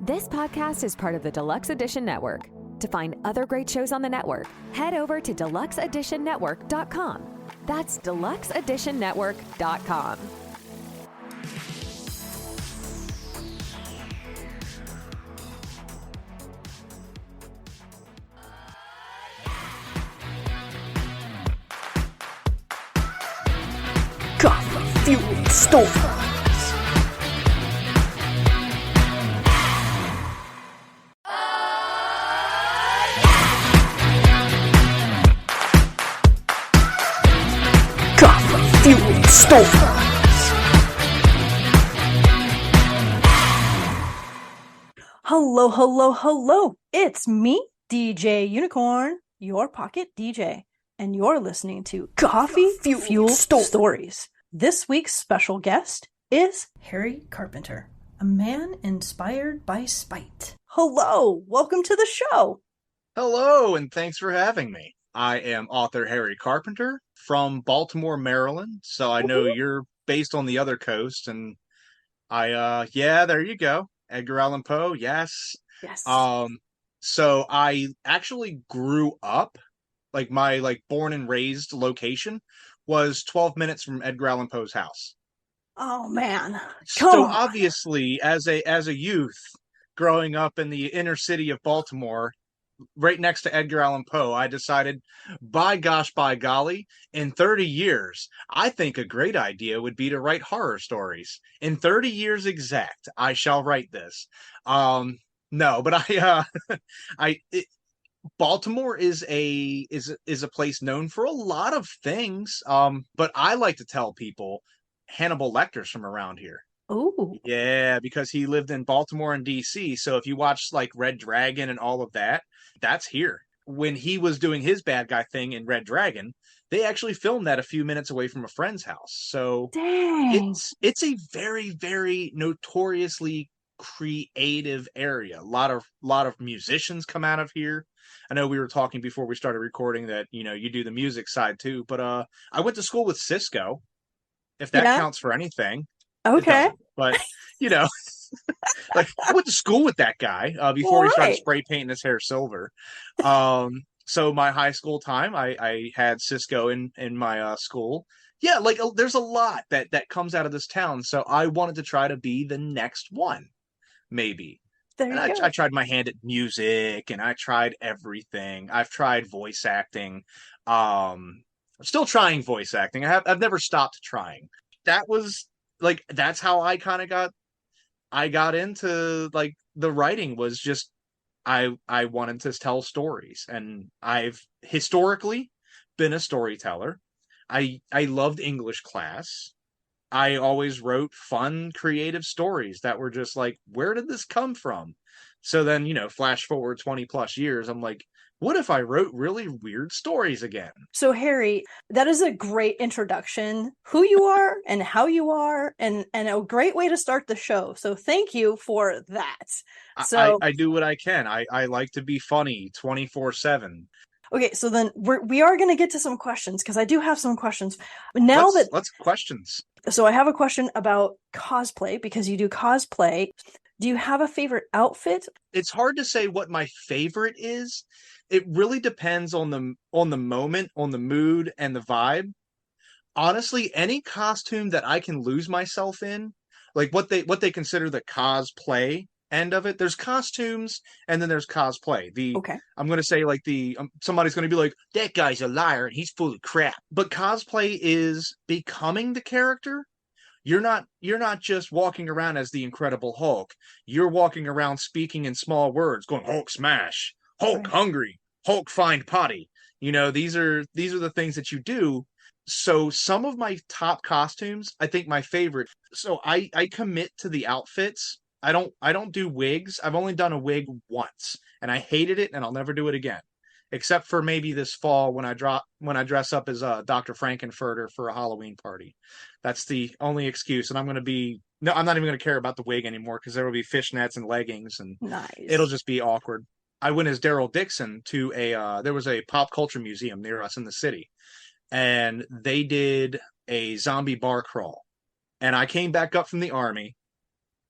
This podcast is part of the Deluxe Edition Network. To find other great shows on the network, head over to deluxeeditionnetwork.com. That's deluxeeditionnetwork.com. Coffee-fueled stories. Coffee-fueled stories. Hello, hello, hello. It's me, DJ Unicorn, your pocket DJ, and you're listening to Coffee-Fueled Stories. This week's special guest is Harry Carpenter, a man inspired by spite. Hello, welcome to the show. Hello, and thanks for having me. I am author Harry Carpenter from Baltimore, Maryland. So I know you're based on the other coast, and yeah, there you go. Edgar Allan Poe, yes. Yes. So I actually grew up, my born and raised location was 12 minutes from Edgar Allan Poe's house. Oh man. So obviously, as a youth growing up in the inner city of Baltimore, right next to Edgar Allan Poe, I decided, by gosh, by golly, in 30 years, I think a great idea would be to write horror stories. In 30 years exact, I shall write this. No, but Baltimore is a place known for a lot of things. But I like to tell people Hannibal Lecter's from around here. Oh. Yeah, because he lived in Baltimore and DC. So if you watch Red Dragon and all of that, that's here. When he was doing his bad guy thing in Red Dragon, they actually filmed that a few minutes away from a friend's house. So dang. It's a very, very notoriously creative area. A lot of musicians come out of here. I know we were talking before we started recording that, you do the music side too, but I went to school with Cisco, if that counts for anything. Okay. But, I went to school with that guy before he started spray painting his hair silver. So my high school time, I had Cisco in my school. Yeah, there's a lot that comes out of this town. So I wanted to try to be the next one, maybe. I tried my hand at music, and I tried everything. I've tried voice acting. I'm still trying voice acting. I've never stopped trying. That was that's how I kind of got into the writing. Was just I wanted to tell stories, and I've historically been a storyteller. I loved English class. I always wrote fun, creative stories that were just where did this come from? So then, flash forward 20 plus years, I'm like, what if I wrote really weird stories again? So Harry, that is a great introduction, who you are and how you are, and a great way to start the show. So thank you for that. So I do what I can. I like to be funny 24/7. Okay, so then we are going to get to some questions, because I do have some questions. Let's questions. So I have a question about cosplay, because you do cosplay. Do you have a favorite outfit? It's hard to say what my favorite is. It really depends on the moment, on the mood, and the vibe. Honestly, any costume that I can lose myself in, what they consider the cosplay end of it. There's costumes, and then there's cosplay. I'm going to say somebody's going to be like, that guy's a liar and he's full of crap. But cosplay is becoming the character. You're not just walking around as the Incredible Hulk. You're walking around speaking in small words, going Hulk smash, Hulk hungry, Hulk find potty. These are the things that you do. So some of my top costumes, I think my favorite. So I commit to the outfits. I don't do wigs. I've only done a wig once, and I hated it, and I'll never do it again. Except for maybe this fall when I dress up as Dr. Frankenfurter for a Halloween party. That's the only excuse, and I'm not even going to care about the wig anymore, because there will be fishnets and leggings, and it'll just be awkward. I went as Daryl Dixon to there was a pop culture museum near us in the city, and they did a zombie bar crawl. And I came back up from the army,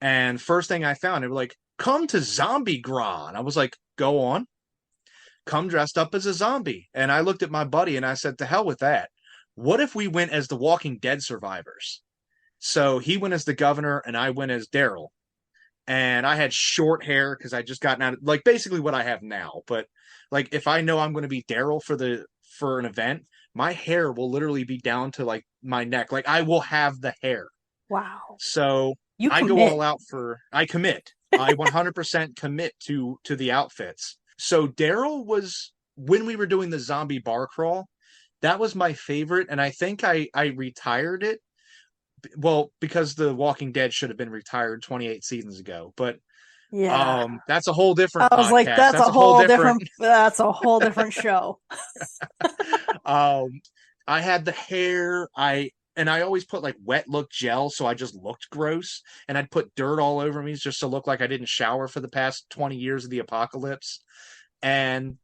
and first thing I found, it was like, come to Zombie Gra. And I was like, go on. Come dressed up as a zombie. And I looked at my buddy and I said, to hell with that. What if we went as the Walking Dead survivors? So he went as the governor and I went as Daryl. And I had short hair because I just gotten out of, like, basically what I have now. But like, if I know I'm going to be Daryl for an event, my hair will literally be down to like my neck. Like, I will have the hair. Wow. So I go all out I commit. I 100% commit to the outfits. So Daryl was, when we were doing the zombie bar crawl, that was my favorite. And I think I retired it. Well, because The Walking Dead should have been retired 28 seasons ago, but yeah, that's a whole different I was podcast. like, that's a whole different show. I had the hair, I always put like wet look gel, so I just looked gross, and I'd put dirt all over me just to look like I didn't shower for the past 20 years of the apocalypse. And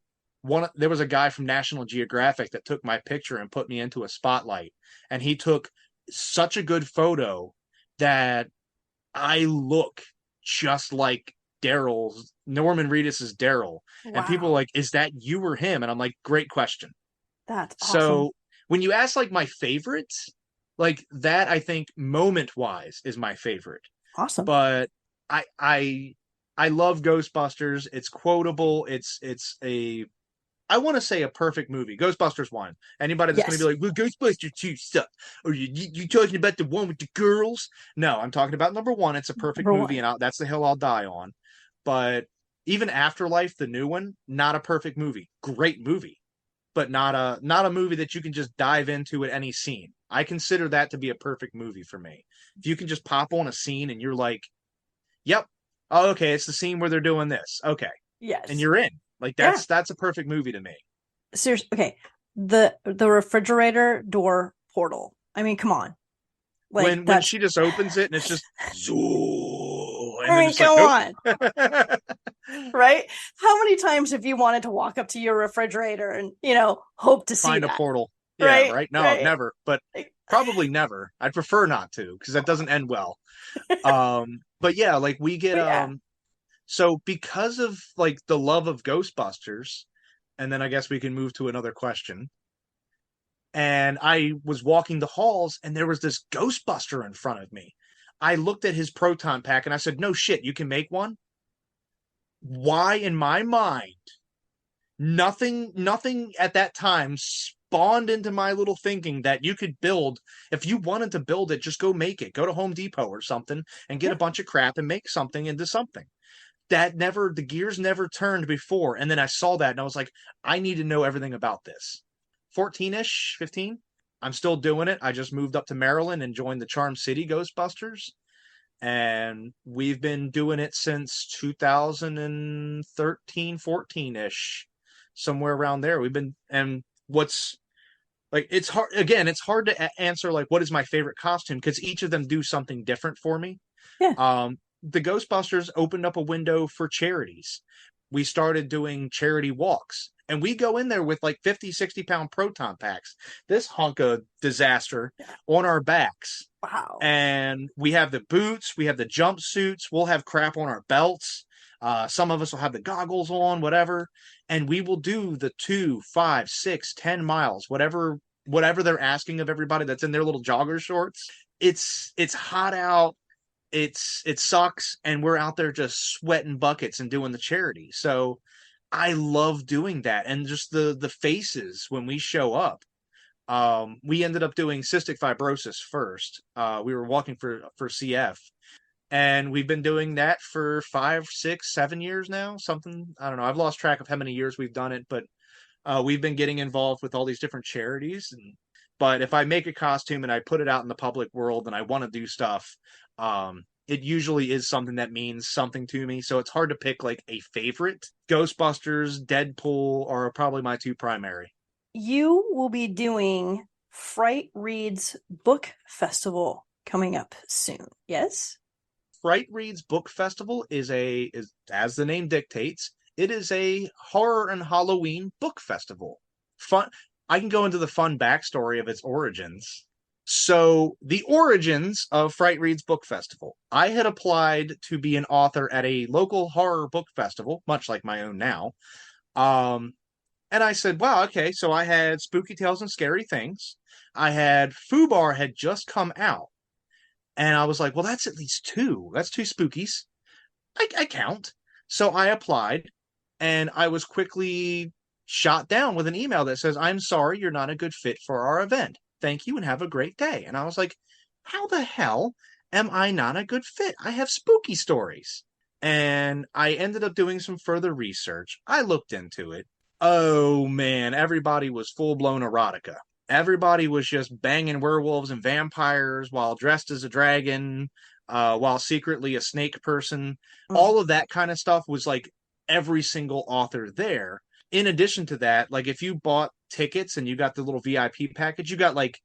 there was a guy from National Geographic that took my picture and put me into a spotlight, and he took such a good photo that I look just like Norman Reedus's Daryl. Wow. And people are like, is that you or him? And I'm like, great question. That's awesome. So when you ask like my favorites, like that, I think moment wise is my favorite. Awesome. But I love Ghostbusters. It's quotable. It's I want to say a perfect movie. Ghostbusters 1. Anybody that's going to be like, well, Ghostbusters 2 sucked. Or you talking about the one with the girls? No, I'm talking about number 1. It's a perfect movie, and that's the hill I'll die on. But even Afterlife, the new one, not a perfect movie. Great movie, but not a movie that you can just dive into at any scene. I consider that to be a perfect movie for me. If you can just pop on a scene and you're like, yep, oh, okay, it's the scene where they're doing this. Okay. Yes. And you're in. Like, that's a perfect movie to me. Seriously, okay. The refrigerator door portal. I mean, come on. Like, when she just opens it and it's just come on. Right? How many times have you wanted to walk up to your refrigerator and, hope to find a portal? Yeah, right? No, right. Never. But probably never. I'd prefer not to, because that doesn't end well. But yeah, like we get so because of like the love of Ghostbusters, and then I guess we can move to another question. And I was walking the halls and there was this Ghostbuster in front of me. I looked at his proton pack and I said, no shit, you can make one? Why in my mind, nothing at that time spawned into my little thinking that you could build, if you wanted to build it, just go make it. Go to Home Depot or something and get a bunch of crap and make something into something. The gears never turned before. And then I saw that and I was like, I need to know everything about this. 14-ish, 15. I'm still doing it. I just moved up to Maryland and joined the Charm City Ghostbusters. And we've been doing it since 2013, 14-ish, somewhere around there. And what's like, it's hard to answer like, what is my favorite costume? Because each of them do something different for me. Yeah. The Ghostbusters opened up a window for charities. We started doing charity walks, and we go in there with like 50, 60 pound proton packs, this hunk of disaster on our backs. Wow. And we have the boots, we have the jumpsuits, we'll have crap on our belts. Some of us will have the goggles on, whatever. And we will do the 2, 5, 6, 10 miles, whatever they're asking of everybody that's in their little jogger shorts. It's hot out. It sucks, and we're out there just sweating buckets and doing the charity. So I love doing that, and just the faces when we show up. We ended up doing cystic fibrosis first. We were walking for CF, and we've been doing that for 5, 6, 7 years now. Something, I don't know. I've lost track of how many years we've done it, but we've been getting involved with all these different charities. But if I make a costume and I put it out in the public world and I want to do stuff, it usually is something that means something to me. So it's hard to pick like a favorite. Ghostbusters, Deadpool are probably my 2 primary. You will be doing Frightreads Book Festival coming up soon. Yes? Frightreads Book Festival is as the name dictates, it is a horror and Halloween book festival. Fun. I can go into the fun backstory of its origins. So the origins of Frightreads Book Festival. I had applied to be an author at a local horror book festival, much like my own now. Um, and I said, wow, okay. So I had Spooky Tales and Scary Things. I had Fubar had just come out. And I was like, well, that's at least two. That's two spookies. I count. So I applied, and I was quickly shot down with an email that says, I'm sorry, you're not a good fit for our event. Thank you and have a great day. And I was like, how the hell am I not a good fit? I have spooky stories. And I ended up doing some further research. I looked into it. Oh man, everybody was full blown erotica. Everybody was just banging werewolves and vampires while dressed as a dragon, while secretly a snake person. All of that kind of stuff was like every single author there. In addition to that, like if you bought tickets and you got the little VIP package, you got like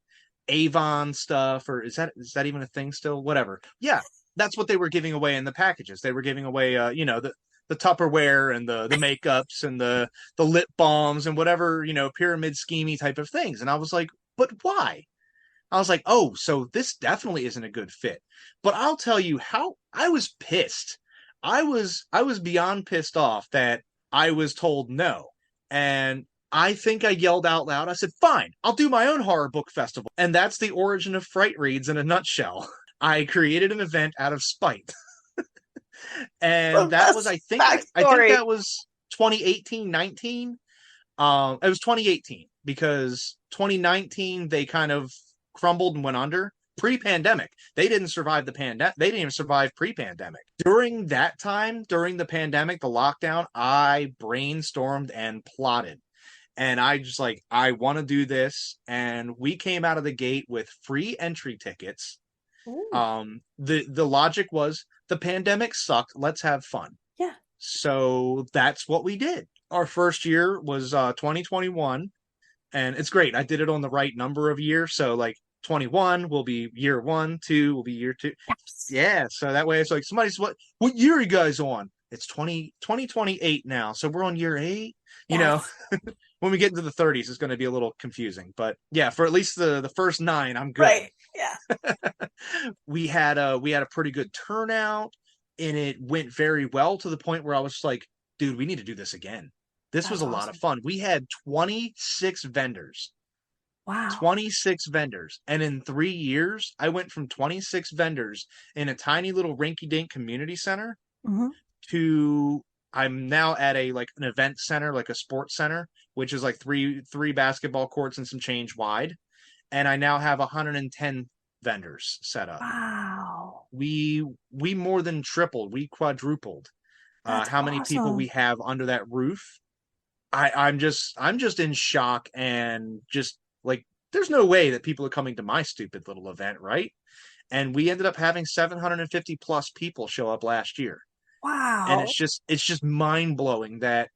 Avon stuff, or is that even a thing still? Whatever. Yeah, that's what they were giving away in the packages. They were giving away, the Tupperware and the makeups and the lip balms and whatever, pyramid schemey type of things. And I was like, but why? I was like, oh, so this definitely isn't a good fit. But I'll tell you how I was pissed. I was beyond pissed off that I was told no. And I think I yelled out loud. I said, fine, I'll do my own horror book festival. And that's the origin of Fright Reads in a nutshell. I created an event out of spite. And that was, I think that was 2018, 19. It was 2018 because 2019 they kind of crumbled and went under. Pre-pandemic, they didn't survive the pandemic. They didn't even survive pre-pandemic. During that time, during the pandemic, the lockdown, I brainstormed and plotted. And I just like, I want to do this. And we came out of the gate with free entry tickets. Ooh. The logic was the pandemic sucked. Let's have fun. Yeah. So that's what we did. Our first year was 2021. And it's great. I did it on the right number of years. So like 21 will be year 1, 2 will be year 2. Yes. Yeah. So that way it's like somebody's what year are you guys on? It's 2028 now. So we're on year 8. You know, when we get into the 30s, it's going to be a little confusing. But yeah, for at least the first 9, I'm good. Right. Yeah. We had a pretty good turnout, and it went very well to the point where I was like, dude, we need to do this again. This was a lot of fun. We had 26 vendors. Wow. 26 vendors. And in 3 years, I went from 26 vendors in a tiny little rinky-dink community center to I'm now at an event center, like a sports center, which is like three basketball courts and some change wide. And I now have 110 vendors set up. Wow. We more than tripled. We quadrupled how many people we have under that roof. I'm just in shock, and just like, there's no way that people are coming to my stupid little event, right? And we ended up having 750 plus people show up last year. Wow. And it's just mind blowing that,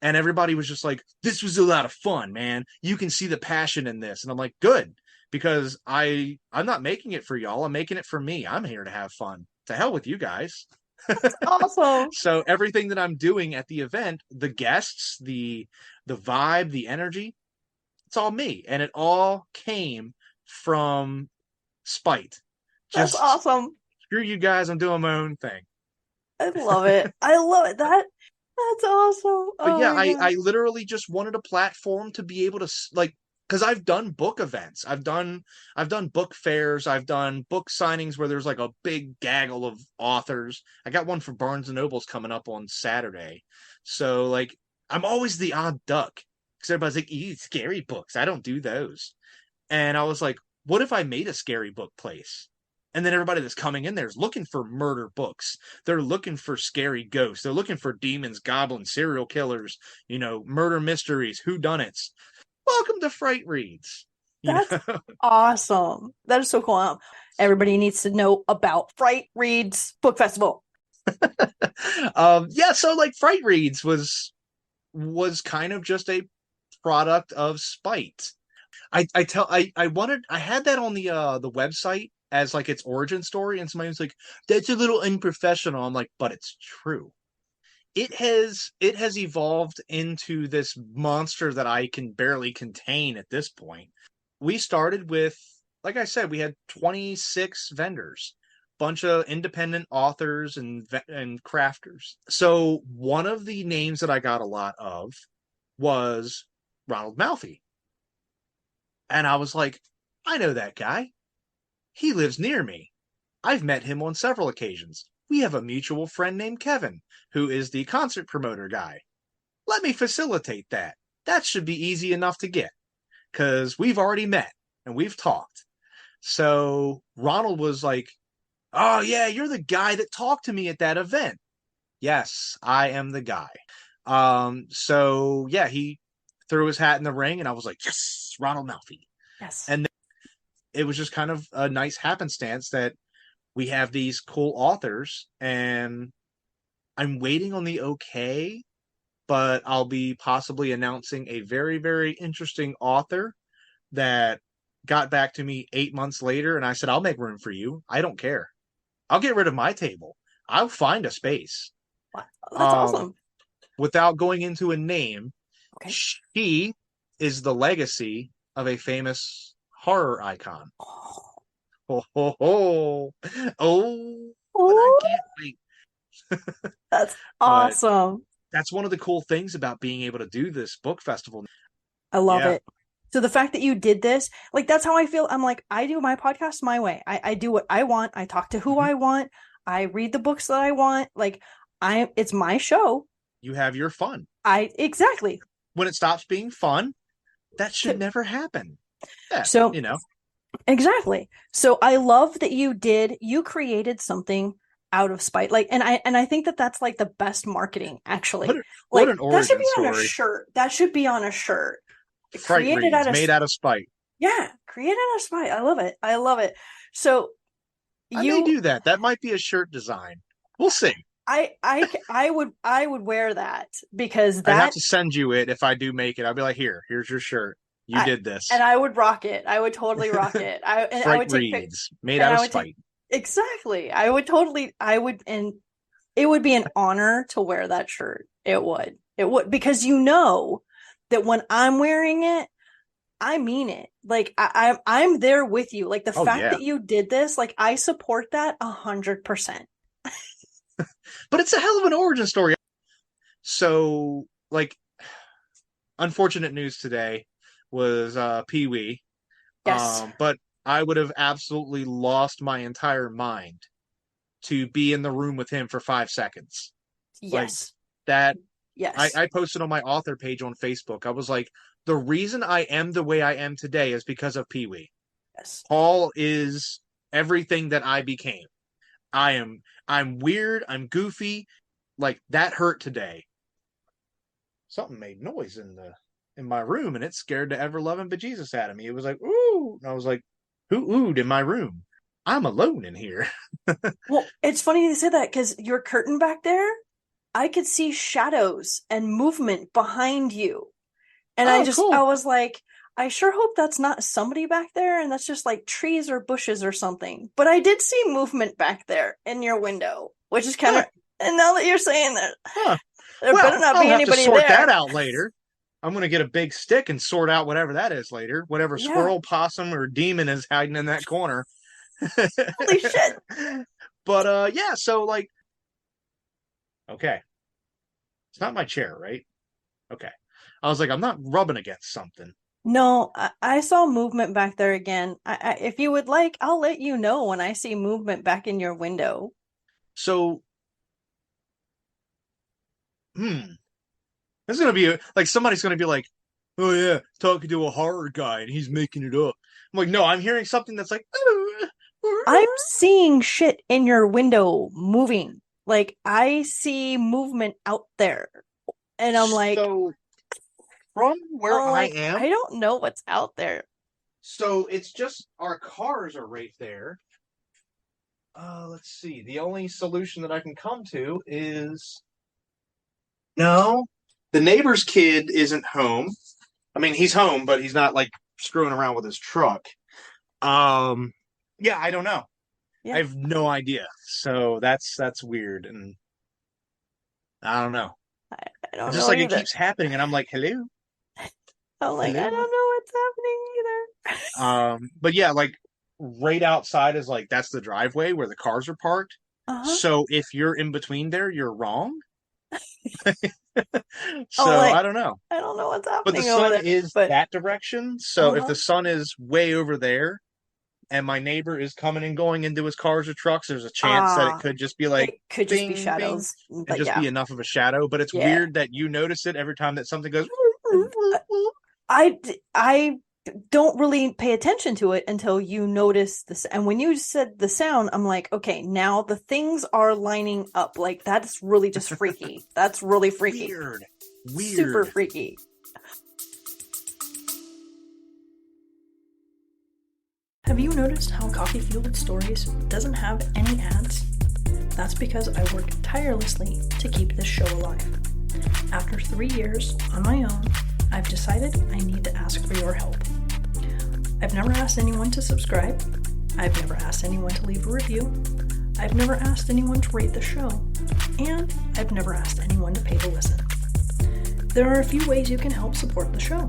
and everybody was just like, this was a lot of fun, man. You can see the passion in this. And I'm like, good, because I'm not making it for y'all. I'm making it for me. I'm here to have fun. To hell with you guys. That's awesome. So everything that I'm doing at the event, the guests, the vibe, the energy, it's all me. And it all came from spite. That's awesome. Screw you guys, I'm doing my own thing. I love it. I love it. That's awesome. But yeah, I literally just wanted a platform to be able to, like, because I've done book events, I've done book fairs, I've done book signings where there's like a big gaggle of authors. I got one for Barnes and Noble's coming up on Saturday, so like I'm always the odd duck because everybody's like, "Ew, scary books. I don't do those." And I was like, "What if I made a scary book place?" And then everybody that's coming in there is looking for murder books. They're looking for scary ghosts. They're looking for demons, goblins, serial killers, murder mysteries, whodunits. Welcome to Fright Reads. That's awesome. That is so cool. Everybody needs to know about Fright Reads Book Festival. So like Fright Reads was kind of just a product of spite. I had that on the website as like its origin story, and somebody was like, that's a little unprofessional. I'm like, but it's true. It has evolved into this monster that I can barely contain at this point. We started with like I said, we had 26 vendors, bunch of independent authors and crafters. So one of the names that I got a lot of was Ronald Malfi. And I was like, I know that guy. He lives near me. I've met him on several occasions. We have a mutual friend named Kevin, who is the concert promoter guy. Let me facilitate that. That should be easy enough to get, because we've already met and we've talked. So Ronald was like, oh, yeah, you're the guy that talked to me at that event. Yes, I am the guy. So, yeah, he threw his hat in the ring, and I was like, yes, Ronald Malfi. Yes. And it was just kind of a nice happenstance that we have these cool authors, and I'm waiting on the okay, but I'll be possibly announcing a very, very interesting author that got back to me 8 months later, and I said, I'll make room for you. I don't care. I'll get rid of my table. I'll find a space. Wow. That's awesome. Without going into a name, Okay. she is the legacy of a famous horror icon. Oh, oh, oh, oh, but I can't wait. That's awesome. That's one of the cool things about being able to do this book festival. I love it. So the fact that you did this, like, that's how I feel. I'm like, I do my podcast my way. I do what I want. I talk to who I want. I read the books that I want. Like, it's my show. You have your fun. Exactly. When it stops being fun, that should never happen. Yeah, so, you know. Exactly. So I love that you created something out of spite. Like, and I think that that's like the best marketing, actually. What an origin that should be story. on a shirt. That should be on a shirt. Frightreads, made out of spite. Yeah, created out of spite. I love it. I love it. So I may do that. That might be a shirt design. We'll see. I would wear that, because I'd have to send you it if I do make it. I'll be like, here's your shirt. You did this. And I would rock it. I would totally rock it. I would take Reads, made out of spite. Exactly. And it would be an honor to wear that shirt. It would, because you know that when I'm wearing it, I mean it. Like, I'm there with you. Like, the fact that you did this, like, I support that 100%. But it's a hell of an origin story. So, like, unfortunate news today was Pee-wee. Yes. But I would have absolutely lost my entire mind to be in the room with him for 5 seconds. Yes. Like, that. Yes. I posted on my author page on Facebook. I was like, the reason I am the way I am today is because of Pee-wee. Yes. Paul is everything that I became. I'm weird. I'm goofy. Like, that hurt today. Something made noise in my room, and it scared the ever-loving bejesus out of me. It was like, ooh. And I was like, who oohed in my room? I'm alone in here. Well, it's funny you say that, because your curtain back there, I could see shadows and movement behind you. And I was like, I sure hope that's not somebody back there, and that's just like trees or bushes or something. But I did see movement back there in your window, which is kind of, and now that you're saying that, there better not be anybody there. I'll have to sort that out later. I'm going to get a big stick and sort out whatever that is later. Whatever squirrel, possum, or demon is hiding in that corner. Holy shit. But, so, like, okay. It's not my chair, right? Okay. I was like, I'm not rubbing against something. No, I saw movement back there again. If you would like, I'll let you know when I see movement back in your window. So, this is going to be like, somebody's going to be like, oh yeah, talking to a horror guy and he's making it up. I'm like, no, I'm hearing something that's like, I'm seeing shit in your window moving. Like, I see movement out there. And I'm like, so, from where I am, I don't know what's out there. So it's just our cars are right there. Let's see. The only solution that I can come to is, no, the neighbor's kid isn't home. I mean, he's home, but he's not like screwing around with his truck. Yeah, I don't know. Yeah. I have no idea. So that's weird, and I don't know. I don't it's just know like either. It keeps happening, and I'm like, hello. I'm like, hello? I don't know what's happening either. But yeah, like, right outside is like, that's the driveway where the cars are parked. Uh-huh. So if you're in between there, you're wrong. I'm So I like, don't know. I don't know what's But the happening over sun there. is But that direction. So if uh-huh. the sun is way over there and my neighbor is coming and going into his cars or trucks, there's a chance that it Ah, could just be like it could just be bing, bing, shadows. and But just yeah. be enough of a shadow. But it's Yeah. weird that you notice it every time that something goes. I don't really pay attention to it until you notice this. And when you said the sound, I'm like, okay, now the things are lining up. Like, that's really just freaky. That's really freaky. Weird. Super freaky. Have you noticed how Coffee Fueled Stories doesn't have any ads? That's because I work tirelessly to keep this show alive. After 3 years on my own, I've decided I need to ask for your help. I've never asked anyone to subscribe. I've never asked anyone to leave a review. I've never asked anyone to rate the show. And I've never asked anyone to pay to listen. There are a few ways you can help support the show.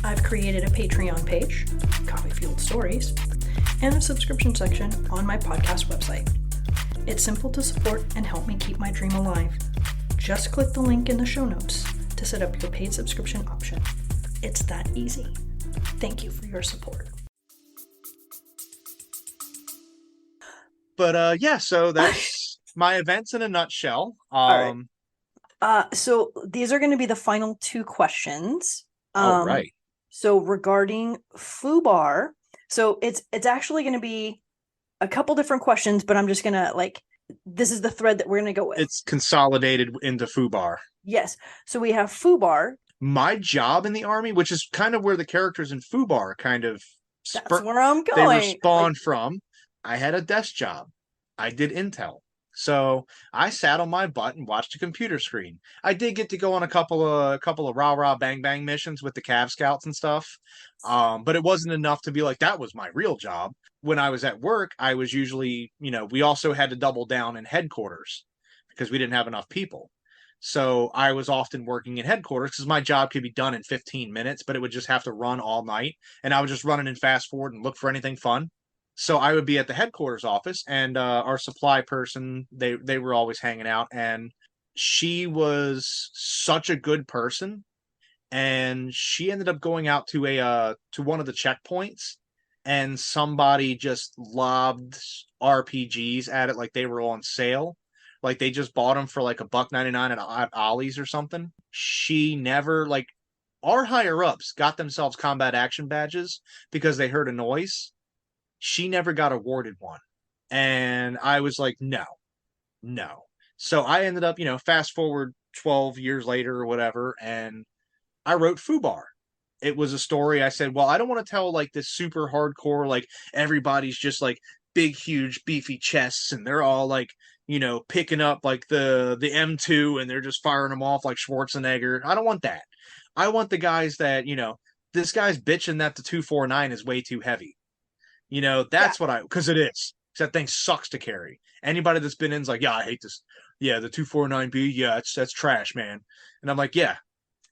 I've created a Patreon page, Coffee Fueled Stories, and a subscription section on my podcast website. It's simple to support and help me keep my dream alive. Just click the link in the show notes to set up your paid subscription option. It's that easy. Thank you for your support. But yeah, so that's my events in a nutshell. All right. So these are going to be the final 2 questions. All right. So regarding FUBAR, so it's actually going to be a couple different questions, but I'm just going to this is the thread that we're going to go with. It's consolidated into FUBAR. Yes. So we have FUBAR. My job in the Army, which is kind of where the characters in FUBAR kind of That's where I'm they going. were spawned from. I had a desk job. I did intel. So I sat on my butt and watched a computer screen. I did get to go on a couple of rah-rah bang-bang missions with the Cav Scouts and stuff. But it wasn't enough to be like, that was my real job. When I was at work, I was usually, we also had to double down in headquarters because we didn't have enough people. So I was often working in headquarters because my job could be done in 15 minutes, but it would just have to run all night. And I would just run it in fast forward and look for anything fun. So I would be at the headquarters office, and our supply person, they were always hanging out, and she was such a good person, and she ended up going out to one of the checkpoints, and somebody just lobbed RPGs at it like they were on sale. Like they just bought them for like $1.99 at Ollie's or something. She never our higher ups got themselves combat action badges because they heard a noise. She never got awarded one. And I was like, no. So I ended up, fast forward 12 years later or whatever, and I wrote FUBAR. It was a story. I said, well, I don't want to tell like this super hardcore, like everybody's just like big, huge, beefy chests, and they're all like, picking up like the M2 and they're just firing them off like Schwarzenegger. I don't want that. I want the guys that, this guy's bitching that the 249 is way too heavy. That's what because it is. That thing sucks to carry. Anybody that's been in's like, yeah, I hate this. Yeah, the 249B, yeah, that's trash, man. And I'm like, yeah,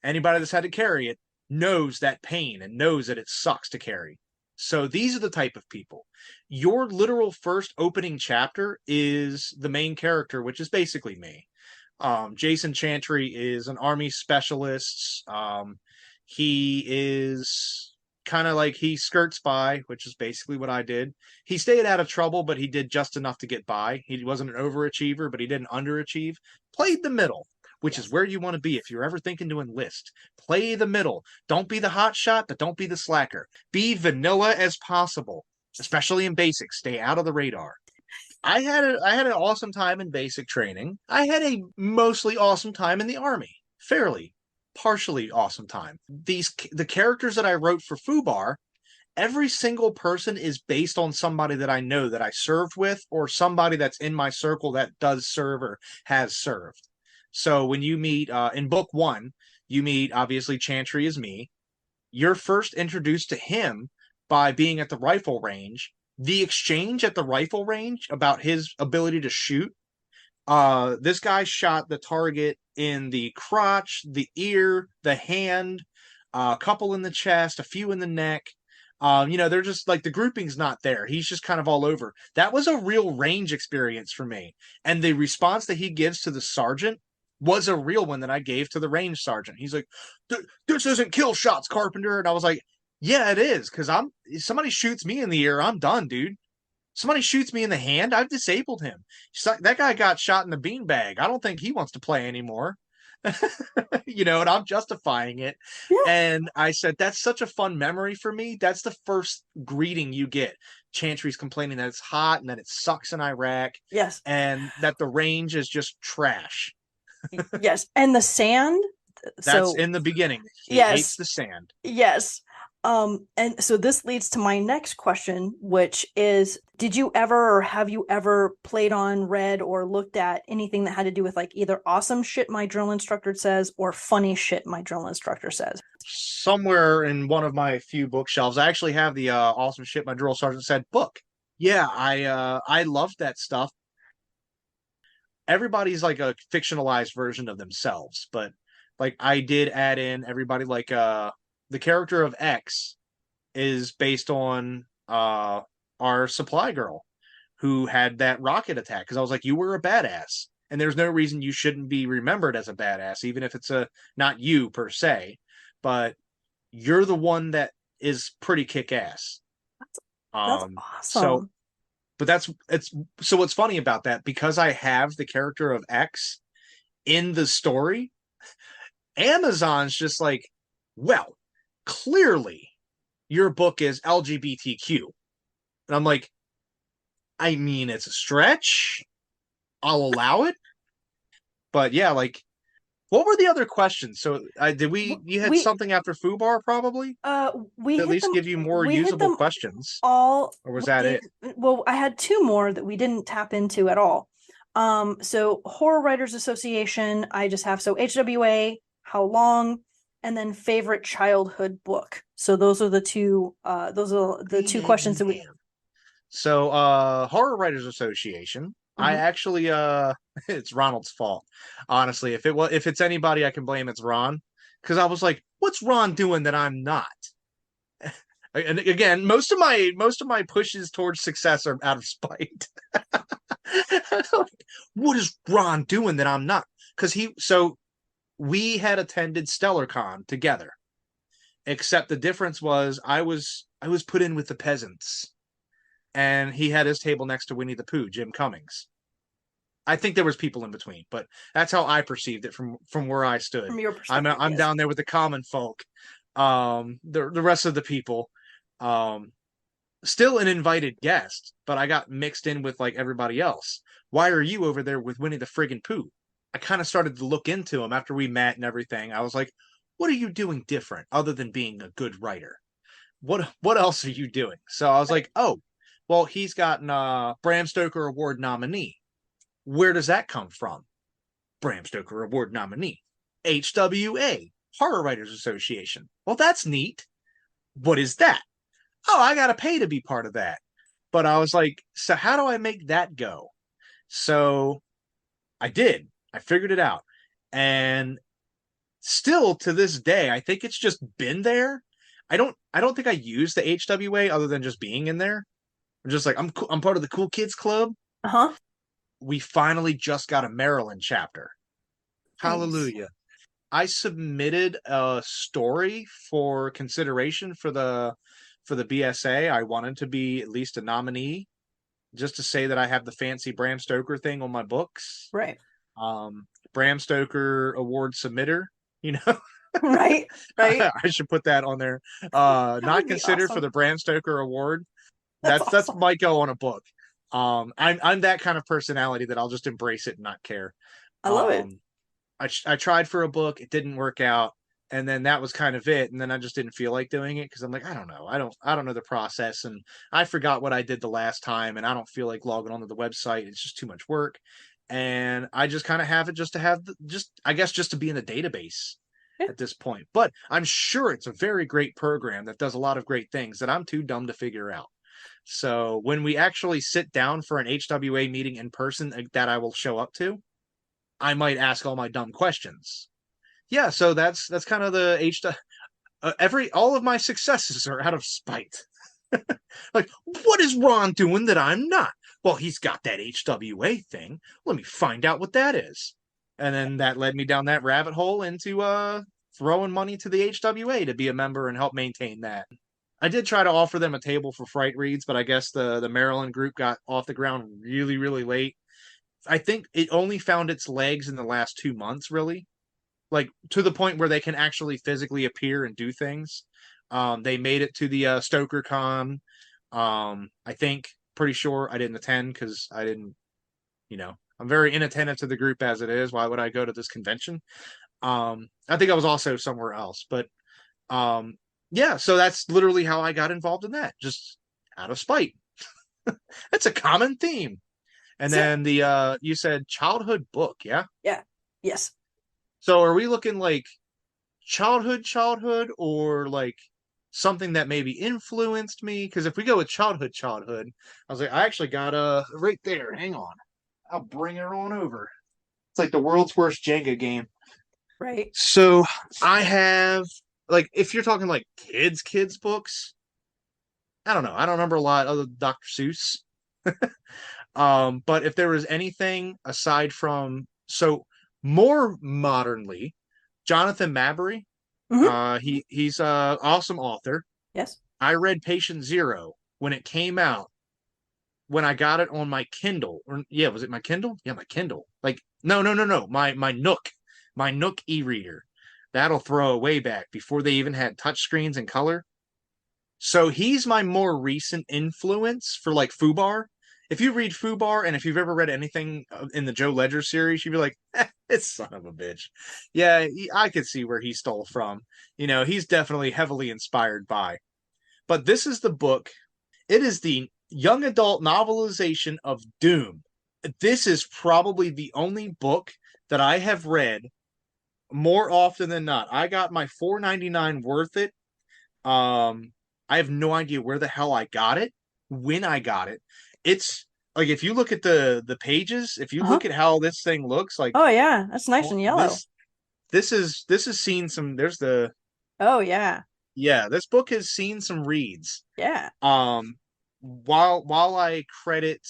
anybody that's had to carry it knows that pain and knows that it sucks to carry. So these are the type of people. Your literal first opening chapter is the main character, which is basically me. Jason Chantry is an Army specialist. He is kind of like he skirts by, which is basically what I did. He stayed out of trouble, but he did just enough to get by. He wasn't an overachiever, but he didn't underachieve. Played the middle, which is where you want to be if you're ever thinking to enlist. Play the middle. Don't be the hot shot, but don't be the slacker. Be vanilla as possible, especially in basic. Stay out of the radar. I had an awesome time in basic training. I had a mostly awesome time in the Army. Fairly partially awesome time. The characters that I wrote for FUBAR, every single person is based on somebody that I know that I served with or somebody that's in my circle that does serve or has served. So when you meet in book 1, you meet obviously Chantry is me. You're first introduced to him by being at the rifle range. The exchange at the rifle range about his ability to shoot. This guy shot the target in the crotch, the ear, the hand, a couple in the chest, a few in the neck. They're just like the grouping's not there. He's just kind of all over. That was a real range experience for me. And the response that he gives to the sergeant was a real one that I gave to the range sergeant. He's like, this isn't kill shots, Carpenter. And I was like, yeah, it is. Cause somebody shoots me in the ear, I'm done, dude. Somebody shoots me in the hand, I've disabled him. That guy got shot in the beanbag. I don't think he wants to play anymore. And I'm justifying it. Yeah. And I said, that's such a fun memory for me. That's the first greeting you get. Chantry's complaining that it's hot and that it sucks in Iraq. Yes. And that the range is just trash. Yes. And the sand. That's in the beginning. He yes. hates the sand. Yes. And so this leads to my next question, which is, did you ever or have you ever played on, read, or looked at anything that had to do with like either awesome shit my drill instructor says or funny shit my drill instructor says? Somewhere in one of my few bookshelves, I actually have the awesome shit my drill sergeant said book. Yeah, I loved that stuff. Everybody's like a fictionalized version of themselves, but like I did add in everybody like the character of X is based on our supply girl who had that rocket attack. Because I was like, you were a badass, and there's no reason you shouldn't be remembered as a badass, even if it's not you per se, but you're the one that is pretty kick-ass. That's awesome. So what's funny about that, because I have the character of X in the story, Amazon's just like, well, clearly your book is LGBTQ. And I'm like, I mean, it's a stretch. I'll allow it. But yeah, like, what were the other questions? So you had something after FUBAR probably? We at least give you more usable questions. Or was that it? Well, I had two more that we didn't tap into at all. So Horror Writers Association, I just have, so HWA, how long, and then favorite childhood book. So those are the two two questions that we. So Horror Writers Association, I actually it's Ronald's fault. Honestly, if it's anybody I can blame, it's Ron. Because I was like, what's Ron doing that I'm not? And again, most of my pushes towards success are out of spite. What is Ron doing that I'm not? Because we had attended StellarCon together, except the difference was I was put in with the peasants, and he had his table next to Winnie the Pooh, Jim Cummings. I think there was people in between, but that's how I perceived it from where I stood. From your perspective, I'm yes. down there with the common folk. The rest of the people, still an invited guest, but I got mixed in with like everybody else. Why are you over there with Winnie the friggin' Pooh? I kind of started to look into him after we met and everything. I was like, what are you doing different other than being a good writer? What else are you doing? So I was like, oh, well, he's gotten a Bram Stoker Award nominee. Where does that come from? Bram Stoker Award nominee. HWA, Horror Writers Association. Well, that's neat. What is that? Oh, I got to pay to be part of that. But I was like, so how do I make that go? So I did. I figured it out. And still to this day, I think it's just been there. I don't think I use the HWA other than just being in there. I'm just like, I'm part of the cool kids club. Uh-huh. We finally just got a Maryland chapter. Nice. Hallelujah. I submitted a story for consideration for the BSA. I wanted to be at least a nominee, just to say that I have the fancy Bram Stoker thing on my books. Right. Bram Stoker Award submitter, Right. I should put that on there. Not considered awesome. For the Bram Stoker Award. That's awesome. Might go on a book. I'm that kind of personality that I'll just embrace it and not care. I love it. I tried for a book, it didn't work out, and then that was kind of it. And then I just didn't feel like doing it because I'm like, I don't know, I don't know the process, and I forgot what I did the last time, and I don't feel like logging onto the website. It's just too much work, and I just kind of have it just to have just to be in the database at this point. But I'm sure it's a very great program that does a lot of great things that I'm too dumb to figure out. So when we actually sit down for an HWA meeting in person that I will show up to, I might ask all my dumb questions. Yeah, so that's kind of the all of my successes are out of spite. Like, what is Ron doing that I'm not? Well, he's got that HWA thing. Let me find out what that is. And then that led me down that rabbit hole into throwing money to the HWA to be a member and help maintain that. I did try to offer them a table for Fright Reads, but I guess the Maryland group got off the ground really, really late. I think it only found its legs in the last 2 months, really. Like, to the point where they can actually physically appear and do things. They made it to the Stoker Con. I think, pretty sure I didn't attend because I didn't, I'm very inattentive to the group as it is. Why would I go to this convention? I think I was also somewhere else, but yeah, so that's literally how I got involved in that, just out of spite. That's a common theme. And then you said childhood book, yeah? Yeah. Yes. So are we looking like childhood, or like something that maybe influenced me? Because if we go with childhood, I was like, I actually got right there. Hang on. I'll bring her on over. It's like the world's worst Jenga game. Right. So I have, like, if you're talking like kids books, I don't know. I don't remember a lot other than Dr. Seuss. But if there was anything aside from, so more modernly, Jonathan Mabry, he's an awesome author. Yes. I read Patient Zero when it came out, when I got it on my Kindle. Or yeah, was it my Kindle? Yeah, my Kindle. Like, no, my Nook e-reader. That'll throw a way back before they even had touchscreens and color. So he's my more recent influence for like FUBAR. If you read FUBAR, and if you've ever read anything in the Joe Ledger series, you'd be like, it's son of a bitch. Yeah, I could see where he stole from. He's definitely heavily inspired by. But this is the book. It is the young adult novelization of Doom. This is probably the only book that I have read more often than not. I got my $4.99 worth it. I have no idea where the hell I got it, when I got it. It's like, if you look at the pages, if you look at how this thing looks, like, oh yeah, that's nice and yellow. This has seen some. There's the. Oh yeah. Yeah, this book has seen some reads. Yeah. While I credit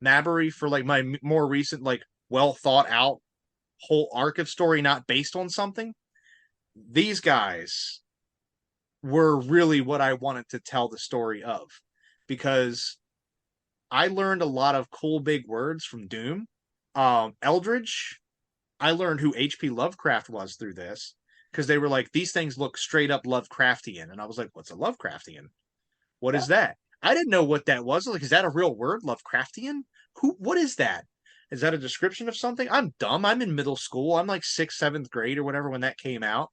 Mabry for like my more recent, like, well thought out whole arc of story, not based on something, these guys were really what I wanted to tell the story of, because I learned a lot of cool big words from Doom. Eldridge, I learned who H.P. Lovecraft was through this, because they were like, these things look straight up Lovecraftian. And I was like, what's a Lovecraftian? What is that? I didn't know what that was. Like, is that a real word, Lovecraftian? What is that? Is that a description of something? I'm dumb. I'm in middle school. I'm like 6th, 7th grade or whatever when that came out.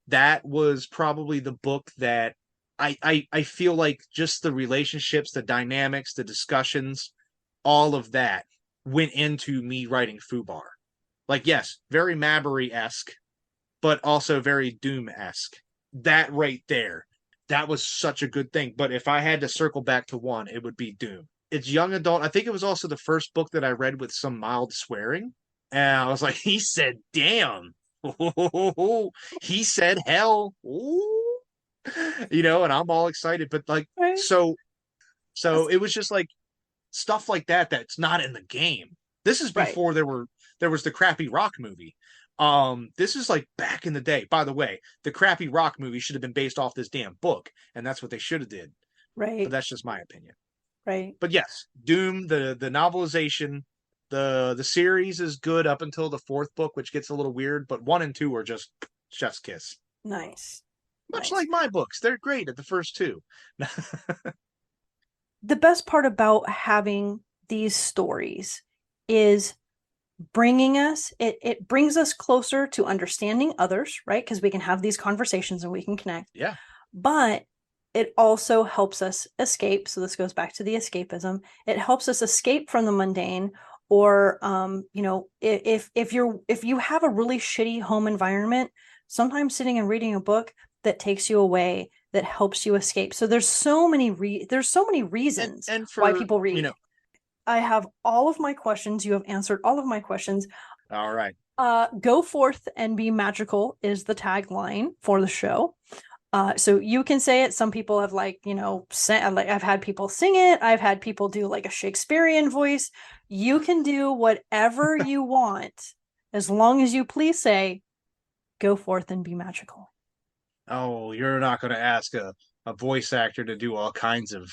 That was probably the book that I feel like just the relationships, the dynamics, the discussions, all of that went into me writing FUBAR. Like, yes, very Mabry-esque, but also very Doom-esque. That right there, that was such a good thing. But if I had to circle back to one, it would be Doom. It's young adult. I think it was also the first book that I read with some mild swearing. And I was like, he said, damn. He said hell. Ooh. And I'm all excited. But like, right. So it was just like stuff like that that's not in the game. This is before there was the crappy Rock movie. This is like back in the day. By the way, the crappy Rock movie should have been based off this damn book, and that's what they should have did. Right. But that's just my opinion. Right. But yes, Doom, the novelization, the series is good up until the 4th book, which gets a little weird, but 1 and 2 are just chef's kiss. Nice. Much like my books. They're great at the first 2. The best part about having these stories is bringing us, it brings us closer to understanding others, right? Because we can have these conversations and we can connect. Yeah. But it also helps us escape. So this goes back to the escapism. It helps us escape from the mundane. Or if you have a really shitty home environment, sometimes sitting and reading a book that takes you away, that helps you escape. So there's so many reasons and for, why people read. I have all of my questions. You have answered all of my questions. All right. Go forth and be magical is the tagline for the show. So you can say it. Some people have like, you know, I've had people sing it. I've had people do like a Shakespearean voice. You can do whatever you want as long as you please say, go forth and be magical. Oh, you're not going to ask a voice actor to do all kinds of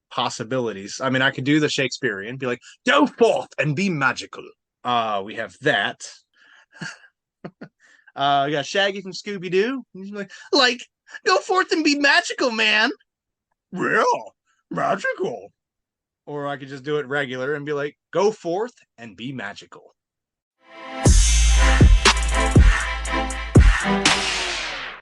possibilities. I mean, I could do the Shakespearean, be like, go forth and be magical. We have that. We got Shaggy from Scooby-Doo. He's like, go forth and be magical, man. Real magical. Or I could just do it regular and be like, go forth and be magical.